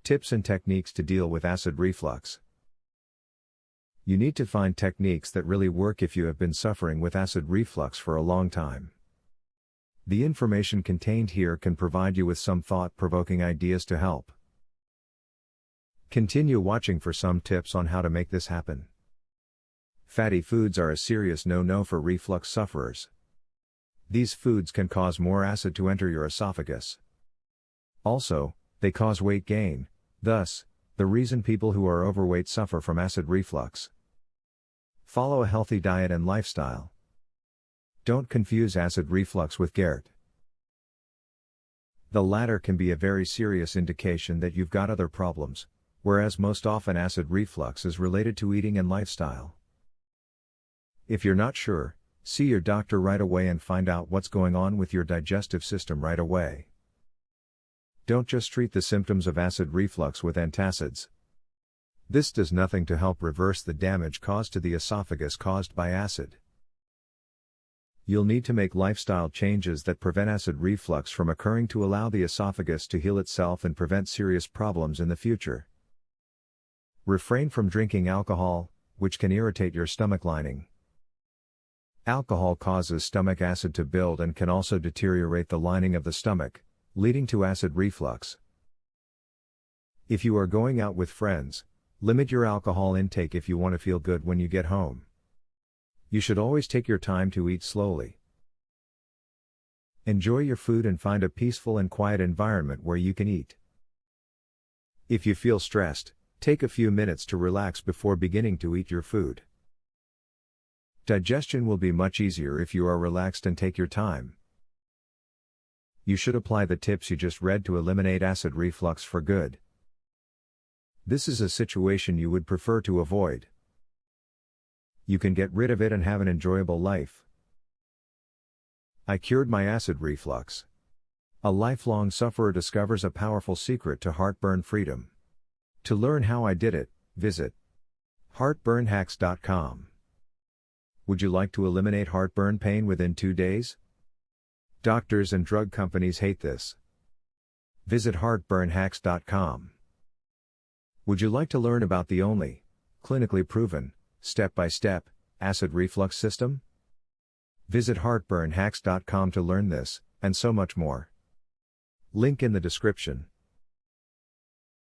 Tips and techniques to deal with acid reflux. You need to find techniques that really work if you have been suffering with acid reflux for a long time. The information contained here can provide you with some thought-provoking ideas to help. Continue watching for some tips on how to make this happen. Fatty foods are a serious no-no for reflux sufferers. These foods can cause more acid to enter your esophagus. Also, they cause weight gain, thus, the reason people who are overweight suffer from acid reflux. Follow a healthy diet and lifestyle. Don't confuse acid reflux with GERD. The latter can be a very serious indication that you've got other problems, whereas most often acid reflux is related to eating and lifestyle. If you're not sure, see your doctor right away and find out what's going on with your digestive system right away. Don't just treat the symptoms of acid reflux with antacids. This does nothing to help reverse the damage caused to the esophagus caused by acid. You'll need to make lifestyle changes that prevent acid reflux from occurring to allow the esophagus to heal itself and prevent serious problems in the future. Refrain from drinking alcohol, which can irritate your stomach lining. Alcohol causes stomach acid to build and can also deteriorate the lining of the stomach, leading to acid reflux. If you are going out with friends, limit your alcohol intake if you want to feel good when you get home. You should always take your time to eat slowly. Enjoy your food and find a peaceful and quiet environment where you can eat. If you feel stressed, take a few minutes to relax before beginning to eat your food. Digestion will be much easier if you are relaxed and take your time. You should apply the tips you just read to eliminate acid reflux for good. This is a situation you would prefer to avoid. You can get rid of it and have an enjoyable life. I cured my acid reflux. A lifelong sufferer discovers a powerful secret to heartburn freedom. To learn how I did it, visit heartburnhacks.com. Would you like to eliminate heartburn pain within 2 days? Doctors and drug companies hate this. Visit heartburnhacks.com. Would you like to learn about the only, clinically proven, step-by-step, acid reflux system? Visit heartburnhacks.com to learn this, and so much more. Link in the description.